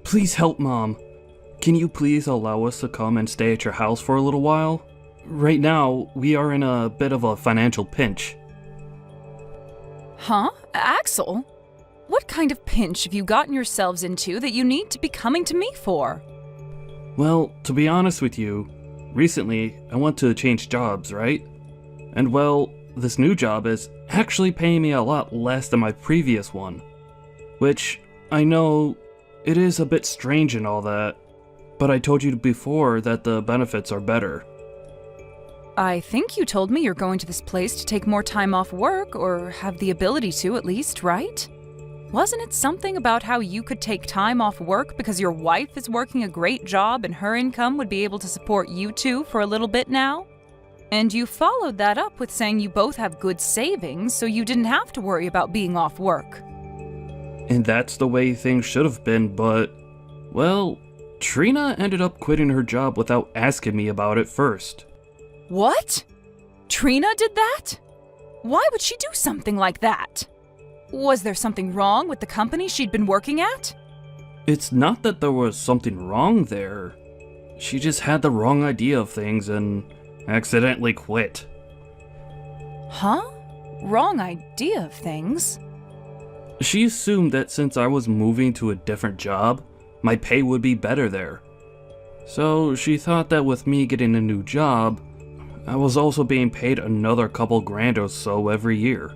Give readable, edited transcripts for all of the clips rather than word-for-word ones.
Please help, Mom. Can you please allow us to come and stay at your house for a little while? Right now, we are in a bit of a financial pinch. Huh? Axel? What kind of pinch have you gotten yourselves into that you need to be coming to me for? Well, to be honest with you, recently I want to change jobs, right? And well, this new job is actually paying me a lot less than my previous one. Which, I know, it is a bit strange and all that, but I told you before that the benefits are better. I think you told me you're going to this place to take more time off work, or have the ability to at least, right? Wasn't it something about how you could take time off work because your wife is working a great job and her income would be able to support you two for a little bit now? And you followed that up with saying you both have good savings, so you didn't have to worry about being off work. And that's the way things should have been, but, well, Trina ended up quitting her job without asking me about it first. What? Trina did that? Why would she do something like that? Was there something wrong with the company she'd been working at? It's not that there was something wrong there. She just had the wrong idea of things and accidentally quit. Huh? Wrong idea of things? She assumed that since I was moving to a different job, my pay would be better there. So she thought that with me getting a new job, I was also being paid another couple grand or so every year.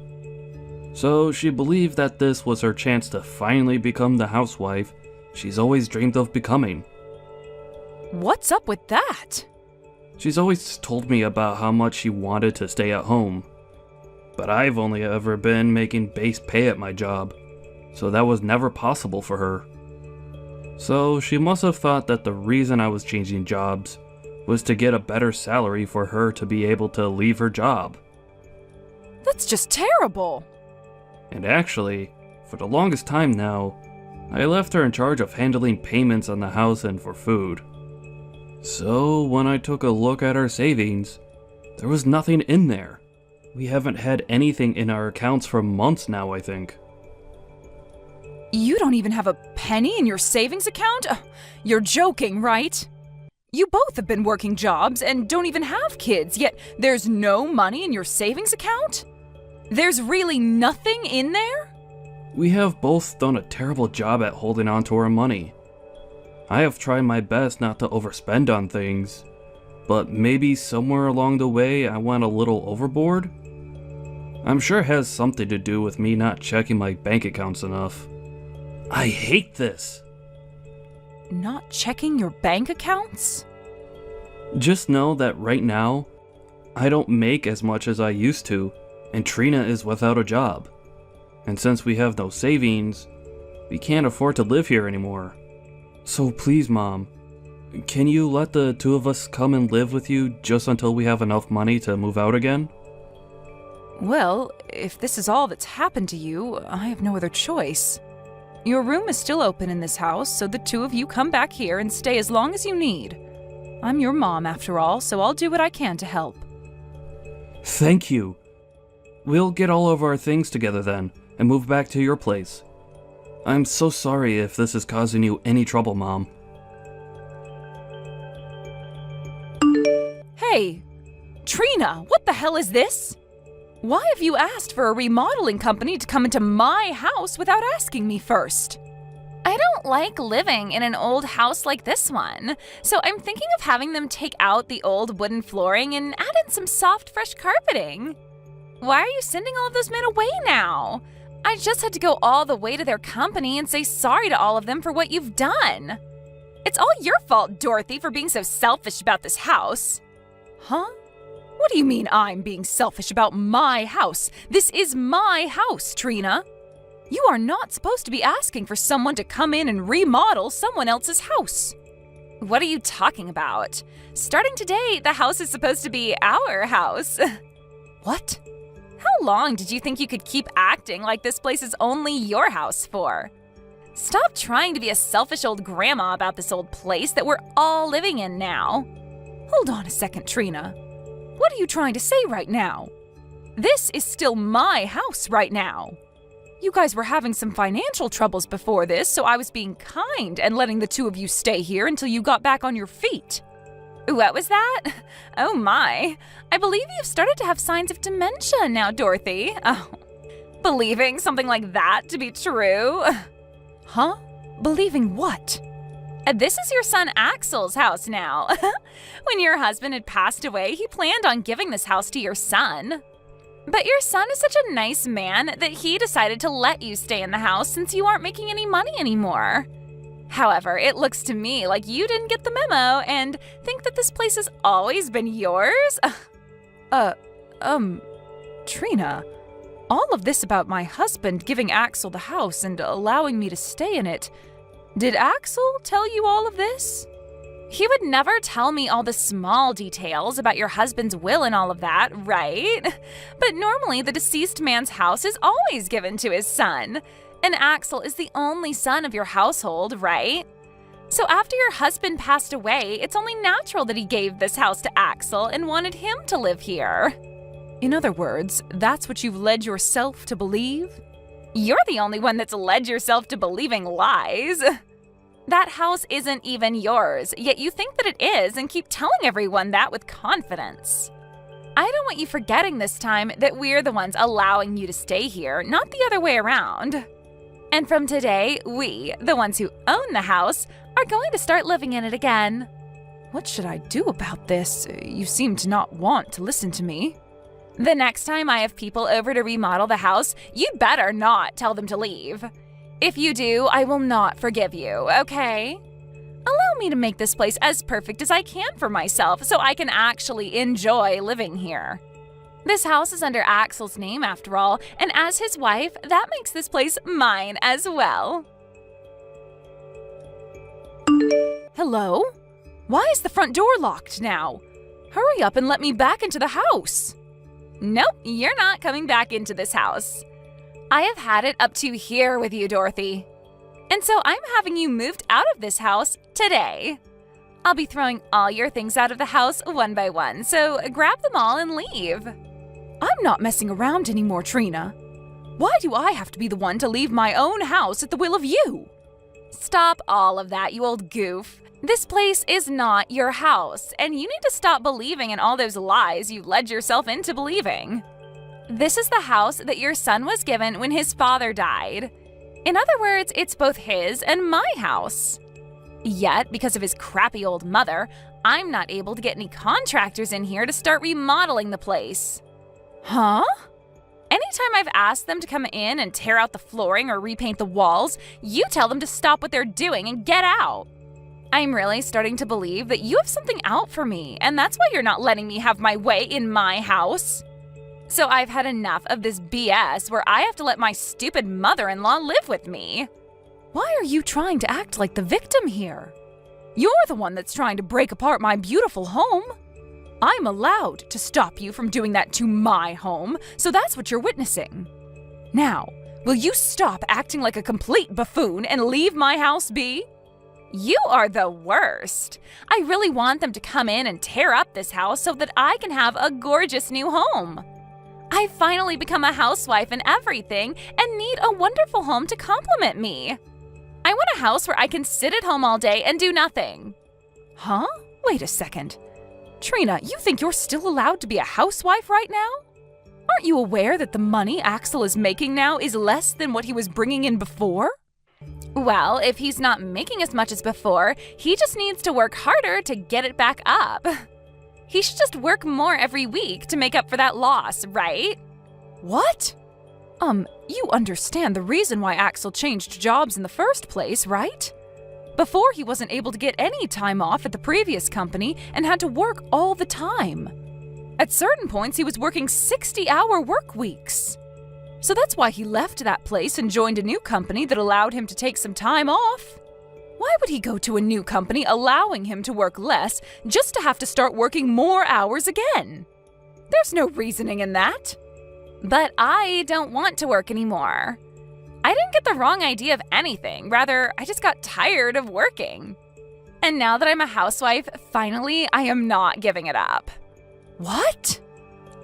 So she believed that this was her chance to finally become the housewife she's always dreamed of becoming. What's up with that? She's always told me about how much she wanted to stay at home. But I've only ever been making base pay at my job, so that was never possible for her. So she must have thought that the reason I was changing jobs was to get a better salary for her to be able to leave her job. That's just terrible. And actually, for the longest time now, I left her in charge of handling payments on the house and for food. So when I took a look at our savings, there was nothing in there. We haven't had anything in our accounts for months now, I think. You don't even have a penny in your savings account? You're joking, right? You both have been working jobs and don't even have kids, yet there's no money in your savings account? There's really nothing in there? We have both done a terrible job at holding on to our money. I have tried my best not to overspend on things, but maybe somewhere along the way I went a little overboard? I'm sure it has something to do with me not checking my bank accounts enough. I hate this! Not checking your bank accounts? Just know that right now, I don't make as much as I used to, and Trina is without a job. And since we have no savings, we can't afford to live here anymore. So please, Mom, can you let the two of us come and live with you just until we have enough money to move out again? Well, if this is all that's happened to you, I have no other choice. Your room is still open in this house, so the two of you come back here and stay as long as you need. I'm your mom, after all, so I'll do what I can to help. Thank you. We'll get all of our things together then, and move back to your place. I'm so sorry if this is causing you any trouble, Mom. Hey, Trina, what the hell is this? Why have you asked for a remodeling company to come into my house without asking me first? I don't like living in an old house like this one, so I'm thinking of having them take out the old wooden flooring and add in some soft, fresh carpeting. Why are you sending all of those men away now? I just had to go all the way to their company and say sorry to all of them for what you've done. It's all your fault, Dorothy, for being so selfish about this house. Huh? What do you mean I'm being selfish about my house? This is my house, Trina. You are not supposed to be asking for someone to come in and remodel someone else's house. What are you talking about? Starting today, the house is supposed to be our house. What? How long did you think you could keep acting like this place is only your house for? Stop trying to be a selfish old grandma about this old place that we're all living in now. Hold on a second, Trina. What are you trying to say right now? This is still my house right now. You guys were having some financial troubles before this, so I was being kind and letting the two of you stay here until you got back on your feet. What was that? Oh my. I believe you've started to have signs of dementia now, Dorothy. Oh, believing something like that to be true? Huh? Believing what? This is your son Axel's house now. When your husband had passed away, he planned on giving this house to your son. But your son is such a nice man that he decided to let you stay in the house since you aren't making any money anymore. However, it looks to me like you didn't get the memo and think that this place has always been yours. Trina, all of this about my husband giving Axel the house and allowing me to stay in it, did Axel tell you all of this? He would never tell me all the small details about your husband's will and all of that, right? But normally the deceased man's house is always given to his son. And Axel is the only son of your household, right? So after your husband passed away, it's only natural that he gave this house to Axel and wanted him to live here. In other words, that's what you've led yourself to believe? You're the only one that's led yourself to believing lies. That house isn't even yours, yet you think that it is and keep telling everyone that with confidence. I don't want you forgetting this time that we're the ones allowing you to stay here, not the other way around. And from today, we, the ones who own the house, are going to start living in it again. What should I do about this? You seem to not want to listen to me. The next time I have people over to remodel the house, you'd better not tell them to leave. If you do, I will not forgive you, okay? Allow me to make this place as perfect as I can for myself so I can actually enjoy living here. This house is under Axel's name after all, and as his wife, that makes this place mine as well. Hello? Why is the front door locked now? Hurry up and let me back into the house. Nope, you're not coming back into this house. I have had it up to here with you, Dorothy. And so I'm having you moved out of this house today. I'll be throwing all your things out of the house one by one, so grab them all and leave. I'm not messing around anymore, Trina. Why do I have to be the one to leave my own house at the will of you? Stop all of that, you old goof. This place is not your house, and you need to stop believing in all those lies you led yourself into believing. This is the house that your son was given when his father died. In other words, it's both his and my house. Yet, because of his crappy old mother, I'm not able to get any contractors in here to start remodeling the place. Huh? Anytime I've asked them to come in and tear out the flooring or repaint the walls, you tell them to stop what they're doing and get out. I'm really starting to believe that you have something out for me, and that's why you're not letting me have my way in my house. So I've had enough of this BS where I have to let my stupid mother-in-law live with me. Why are you trying to act like the victim here? You're the one that's trying to break apart my beautiful home. I'm allowed to stop you from doing that to my home, so that's what you're witnessing. Now, will you stop acting like a complete buffoon and leave my house be? You are the worst. I really want them to come in and tear up this house so that I can have a gorgeous new home. I've finally become a housewife and everything and need a wonderful home to complement me. I want a house where I can sit at home all day and do nothing. Huh? Wait a second. Trina, you think you're still allowed to be a housewife right now? Aren't you aware that the money Axel is making now is less than what he was bringing in before? Well, if he's not making as much as before, he just needs to work harder to get it back up. He should just work more every week to make up for that loss, right? What? You understand the reason why Axel changed jobs in the first place, right? Before, he wasn't able to get any time off at the previous company and had to work all the time. At certain points, he was working 60-hour work weeks. So that's why he left that place and joined a new company that allowed him to take some time off. Why would he go to a new company allowing him to work less just to have to start working more hours again? There's no reasoning in that. But I don't want to work anymore. I didn't get the wrong idea of anything. Rather, I just got tired of working. And now that I'm a housewife, finally, I am not giving it up. What?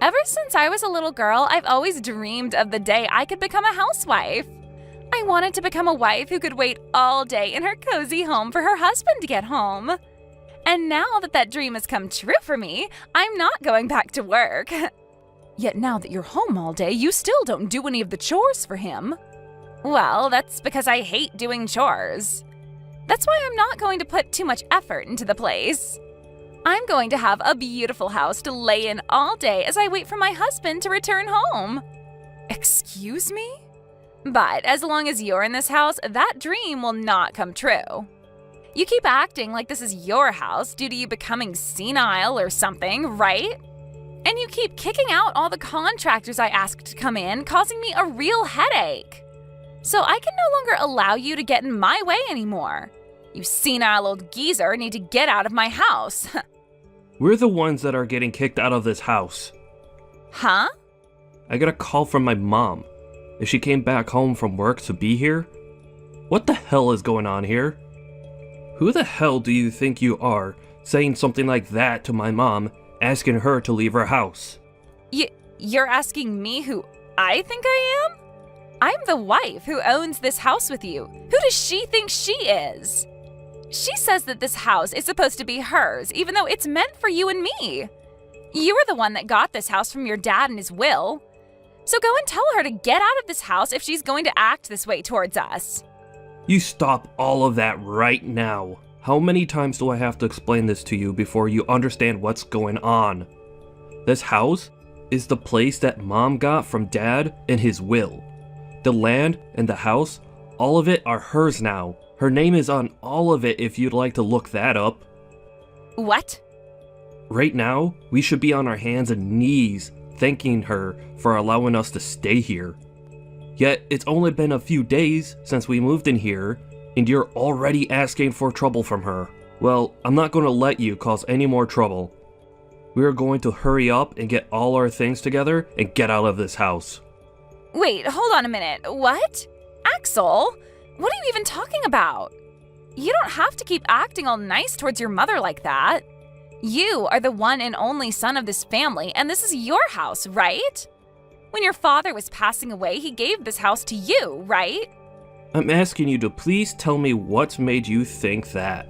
Ever since I was a little girl, I've always dreamed of the day I could become a housewife. I wanted to become a wife who could wait all day in her cozy home for her husband to get home. And now that that dream has come true for me, I'm not going back to work. Yet now that you're home all day, you still don't do any of the chores for him. Well, that's because I hate doing chores. That's why I'm not going to put too much effort into the place. I'm going to have a beautiful house to lay in all day as I wait for my husband to return home. Excuse me? But as long as you're in this house, that dream will not come true. You keep acting like this is your house due to you becoming senile or something, right? And you keep kicking out all the contractors I asked to come in, causing me a real headache. So I can no longer allow you to get in my way anymore. You senile old geezer need to get out of my house. We're the ones that are getting kicked out of this house. Huh? I got a call from my mom. If she came back home from work to be here? What the hell is going on here? Who the hell do you think you are, saying something like that to my mom, asking her to leave her house? You're asking me who I think I am? I'm the wife who owns this house with you. Who does she think she is? She says that this house is supposed to be hers, even though it's meant for you and me. You were the one that got this house from your dad in his will. So go and tell her to get out of this house if she's going to act this way towards us. You stop all of that right now. How many times do I have to explain this to you before you understand what's going on? This house is the place that Mom got from Dad in his will. The land and the house, all of it are hers now. Her name is on all of it if you'd like to look that up. What? Right now, we should be on our hands and knees thanking her for allowing us to stay here. Yet, it's only been a few days since we moved in here, and you're already asking for trouble from her. Well, I'm not going to let you cause any more trouble. We're going to hurry up and get all our things together and get out of this house. Wait, hold on a minute. What? Axel? What are you even talking about? You don't have to keep acting all nice towards your mother like that. You are the one and only son of this family, and this is your house, right? When your father was passing away, he gave this house to you, right? I'm asking you to please tell me what's made you think that.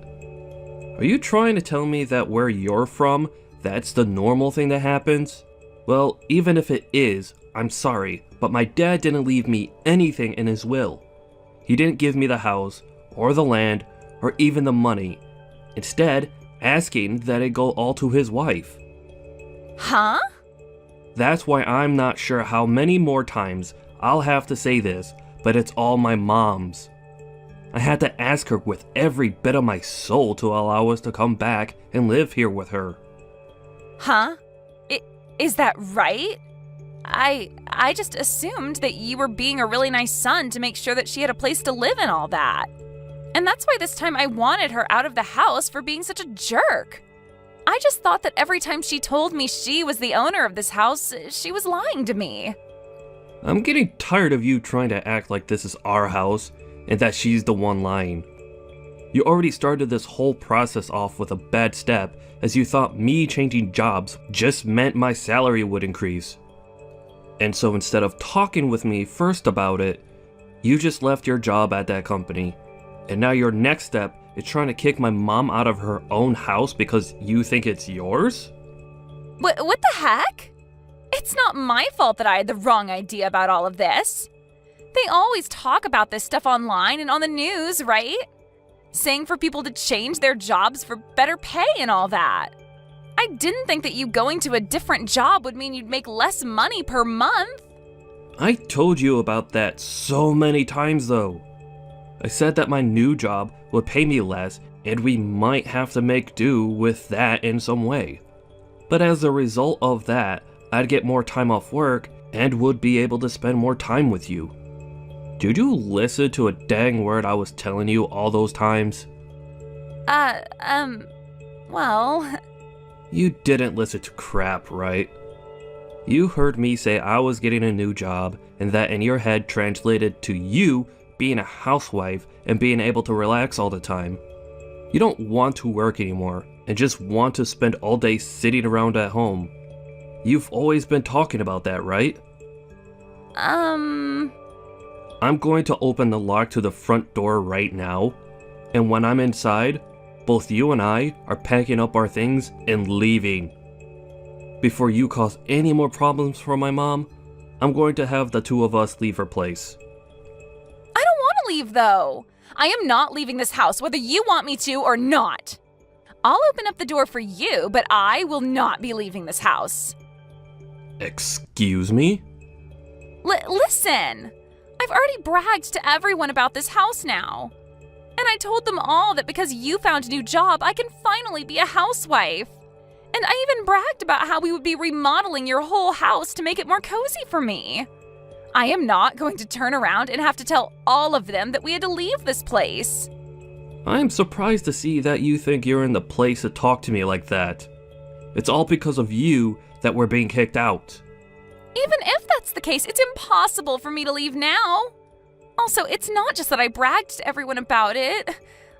Are you trying to tell me that where you're from, that's the normal thing that happens? Well, even if it is, I'm sorry, but my dad didn't leave me anything in his will. He didn't give me the house, or the land, or even the money. Instead, asking that it go all to his wife. Huh? That's why I'm not sure how many more times I'll have to say this, but it's all my mom's. I had to ask her with every bit of my soul to allow us to come back and live here with her. Huh? Is that right? I just assumed that you were being a really nice son to make sure that she had a place to live and all that. And that's why this time I wanted her out of the house for being such a jerk. I just thought that every time she told me she was the owner of this house, she was lying to me. I'm getting tired of you trying to act like this is our house and that she's the one lying. You already started this whole process off with a bad step, as you thought me changing jobs just meant my salary would increase. And so instead of talking with me first about it, you just left your job at that company. And now your next step is trying to kick my mom out of her own house because you think it's yours? What the heck? It's not my fault that I had the wrong idea about all of this. They always talk about this stuff online and on the news, right? Saying for people to change their jobs for better pay and all that. I didn't think that you going to a different job would mean you'd make less money per month. I told you about that so many times though. I said that my new job would pay me less and we might have to make do with that in some way. But as a result of that, I'd get more time off work and would be able to spend more time with you. Did you listen to a dang word I was telling you all those times? Well... You didn't listen to crap, right? You heard me say I was getting a new job and that in your head translated to you being a housewife and being able to relax all the time. You don't want to work anymore and just want to spend all day sitting around at home. You've always been talking about that, right? I'm going to open the lock to the front door right now, and when I'm inside, both you and I are packing up our things and leaving. Before you cause any more problems for my mom, I'm going to have the two of us leave her place. I don't want to leave, though. I am not leaving this house, whether you want me to or not. I'll open up the door for you, but I will not be leaving this house. Excuse me? Listen, I've already bragged to everyone about this house now. And I told them all that because you found a new job, I can finally be a housewife. And I even bragged about how we would be remodeling your whole house to make it more cozy for me. I am not going to turn around and have to tell all of them that we had to leave this place. I'm surprised to see that you think you're in the place to talk to me like that. It's all because of you that we're being kicked out. Even if that's the case, it's impossible for me to leave now. Also, it's not just that I bragged to everyone about it.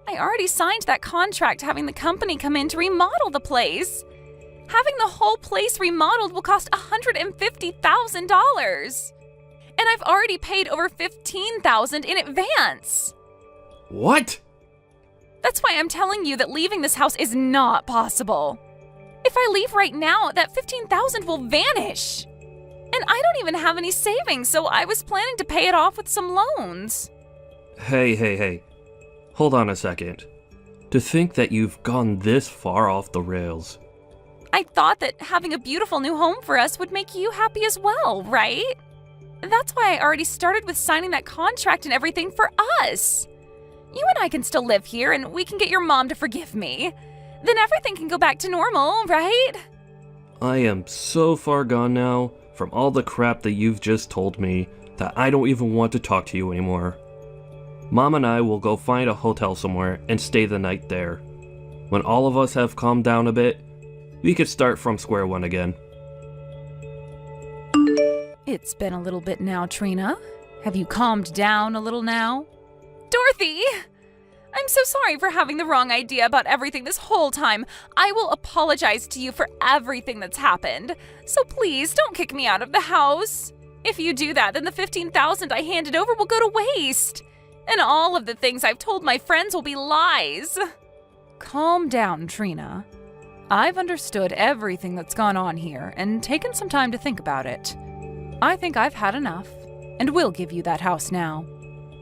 I already signed that contract having the company come in to remodel the place. Having the whole place remodeled will cost $150,000. And I've already paid over $15,000 in advance. What? That's why I'm telling you that leaving this house is not possible. If I leave right now, that $15,000 will vanish. And I don't even have any savings, so I was planning to pay it off with some loans. Hey. Hold on a second. To think that you've gone this far off the rails. I thought that having a beautiful new home for us would make you happy as well, right? That's why I already started with signing that contract and everything for us. You and I can still live here, and we can get your mom to forgive me. Then everything can go back to normal, right? I am so far gone now from all the crap that you've just told me that I don't even want to talk to you anymore. Mom and I will go find a hotel somewhere and stay the night there. When all of us have calmed down a bit, we could start from square one again. It's been a little bit now, Trina. Have you calmed down a little now? Dorothy! I'm so sorry for having the wrong idea about everything this whole time. I will apologize to you for everything that's happened. So please, don't kick me out of the house. If you do that, then the $15,000 I handed over will go to waste. And all of the things I've told my friends will be lies. Calm down, Trina. I've understood everything that's gone on here and taken some time to think about it. I think I've had enough, and will give you that house now.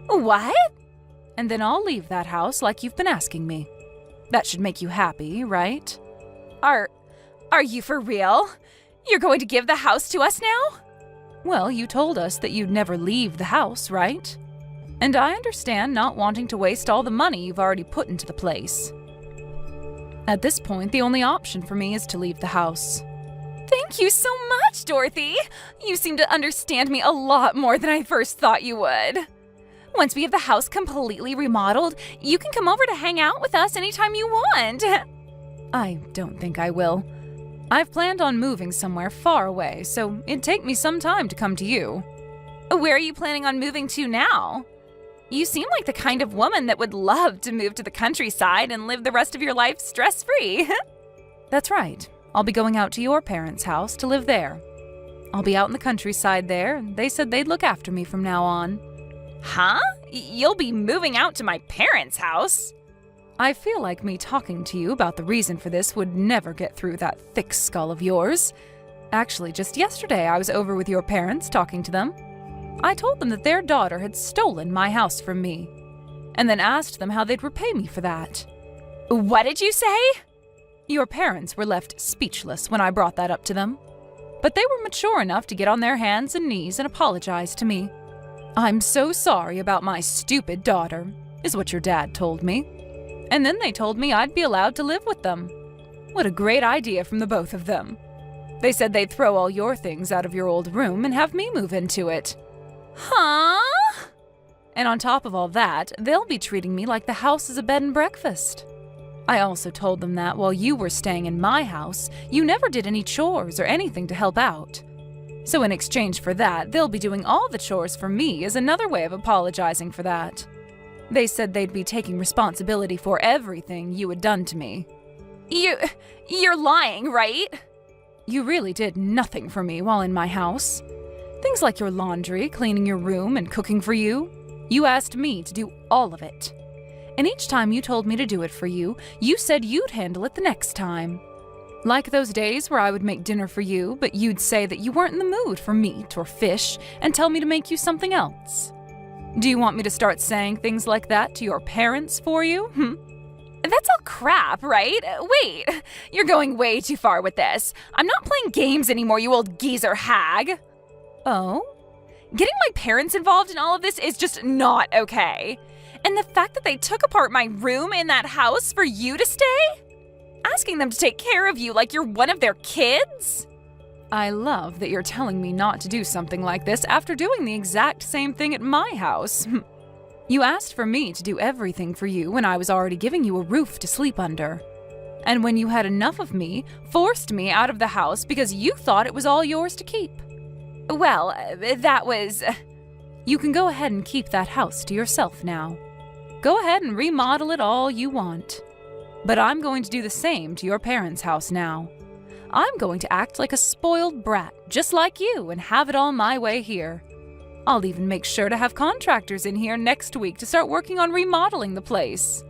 What? And then I'll leave that house like you've been asking me. That should make you happy, right? Are you for real? You're going to give the house to us now? Well, you told us that you'd never leave the house, right? And I understand not wanting to waste all the money you've already put into the place. At this point, the only option for me is to leave the house. Thank you so much, Dorothy. You seem to understand me a lot more than I first thought you would. Once we have the house completely remodeled, you can come over to hang out with us anytime you want. I don't think I will. I've planned on moving somewhere far away, so it'd take me some time to come to you. Where are you planning on moving to now? You seem like the kind of woman that would love to move to the countryside and live the rest of your life stress-free. That's right. I'll be going out to your parents' house to live there. I'll be out in the countryside there, and they said they'd look after me from now on. Huh? You'll be moving out to my parents' house? I feel like me talking to you about the reason for this would never get through that thick skull of yours. Actually, just yesterday I was over with your parents talking to them. I told them that their daughter had stolen my house from me, and then asked them how they'd repay me for that. What did you say? Your parents were left speechless when I brought that up to them, but they were mature enough to get on their hands and knees and apologize to me. I'm so sorry about my stupid daughter, is what your dad told me. And then they told me I'd be allowed to live with them. What a great idea from the both of them. They said they'd throw all your things out of your old room and have me move into it. Huh? And on top of all that, they'll be treating me like the house is a bed and breakfast. I also told them that while you were staying in my house, you never did any chores or anything to help out. So in exchange for that, they'll be doing all the chores for me as another way of apologizing for that. They said they'd be taking responsibility for everything you had done to me. You're lying, right? You really did nothing for me while in my house. Things like your laundry, cleaning your room, and cooking for you. You asked me to do all of it. And each time you told me to do it for you, you said you'd handle it the next time. Like those days where I would make dinner for you, but you'd say that you weren't in the mood for meat or fish and tell me to make you something else. Do you want me to start saying things like that to your parents for you? That's all crap, right? Wait, you're going way too far with this. I'm not playing games anymore, you old geezer hag. Oh? Getting my parents involved in all of this is just not okay. And the fact that they took apart my room in that house for you to stay? Asking them to take care of you like you're one of their kids? I love that you're telling me not to do something like this after doing the exact same thing at my house. You asked for me to do everything for you when I was already giving you a roof to sleep under. And when you had enough of me, forced me out of the house because you thought it was all yours to keep. Well, that was... You can go ahead and keep that house to yourself now. Go ahead and remodel it all you want. But I'm going to do the same to your parents' house now. I'm going to act like a spoiled brat, just like you, and have it all my way here. I'll even make sure to have contractors in here next week to start working on remodeling the place.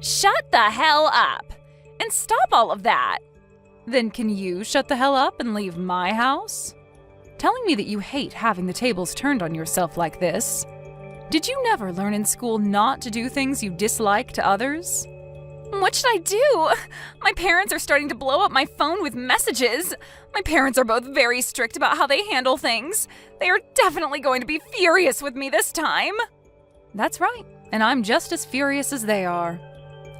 Shut the hell up! And stop all of that! Then can you shut the hell up and leave my house? Telling me that you hate having the tables turned on yourself like this. Did you never learn in school not to do things you dislike to others? What should I do? My parents are starting to blow up my phone with messages. My parents are both very strict about how they handle things. They are definitely going to be furious with me this time. That's right, and I'm just as furious as they are.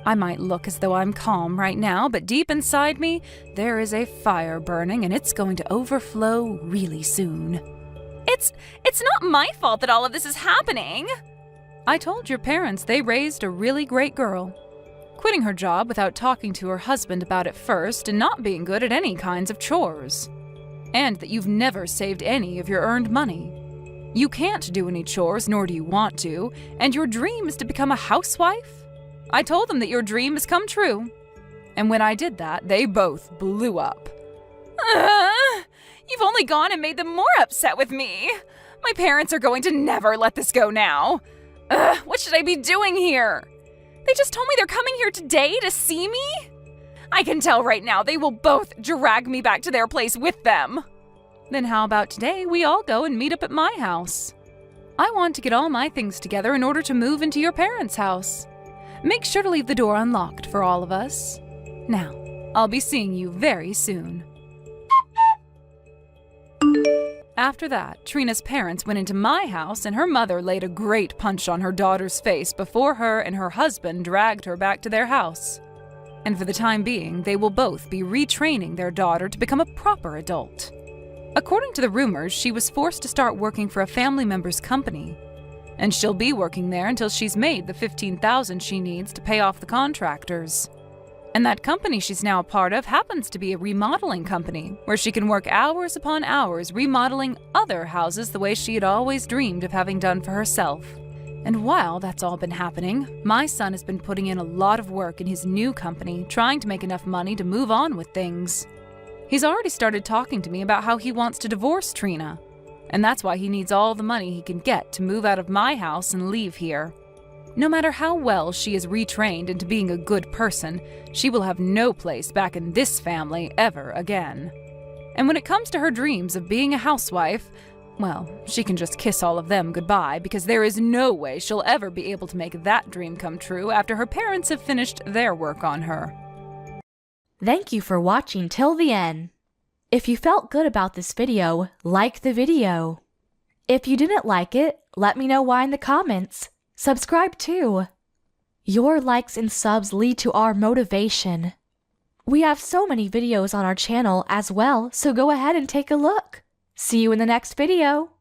I might look as though I'm calm right now, but deep inside me, there is a fire burning and it's going to overflow really soon. It's not my fault that all of this is happening. I told your parents they raised a really great girl. Quitting her job without talking to her husband about it first and not being good at any kinds of chores. And that you've never saved any of your earned money. You can't do any chores, nor do you want to, and your dream is to become a housewife? I told them that your dream has come true. And when I did that, they both blew up. You've only gone and made them more upset with me. My parents are going to never let this go now. What should I be doing here? They just told me they're coming here today to see me? I can tell right now they will both drag me back to their place with them. Then how about today we all go and meet up at my house? I want to get all my things together in order to move into your parents' house. Make sure to leave the door unlocked for all of us. Now, I'll be seeing you very soon. After that, Trina's parents went into my house and her mother laid a great punch on her daughter's face before her and her husband dragged her back to their house. And for the time being, they will both be retraining their daughter to become a proper adult. According to the rumors, she was forced to start working for a family member's company. And she'll be working there until she's made the $15,000 she needs to pay off the contractors. And that company she's now a part of happens to be a remodeling company, where she can work hours upon hours remodeling other houses the way she had always dreamed of having done for herself. And while that's all been happening, my son has been putting in a lot of work in his new company, trying to make enough money to move on with things. He's already started talking to me about how he wants to divorce Trina, and that's why he needs all the money he can get to move out of my house and leave here. No matter how well she is retrained into being a good person, she will have no place back in this family ever again. And when it comes to her dreams of being a housewife, well, she can just kiss all of them goodbye because there is no way she'll ever be able to make that dream come true after her parents have finished their work on her. Thank you for watching till the end. If you felt good about this video, like the video. If you didn't like it, let me know why in the comments. Subscribe too. Your likes and subs lead to our motivation. We have so many videos on our channel as well, so go ahead and take a look. See you in the next video.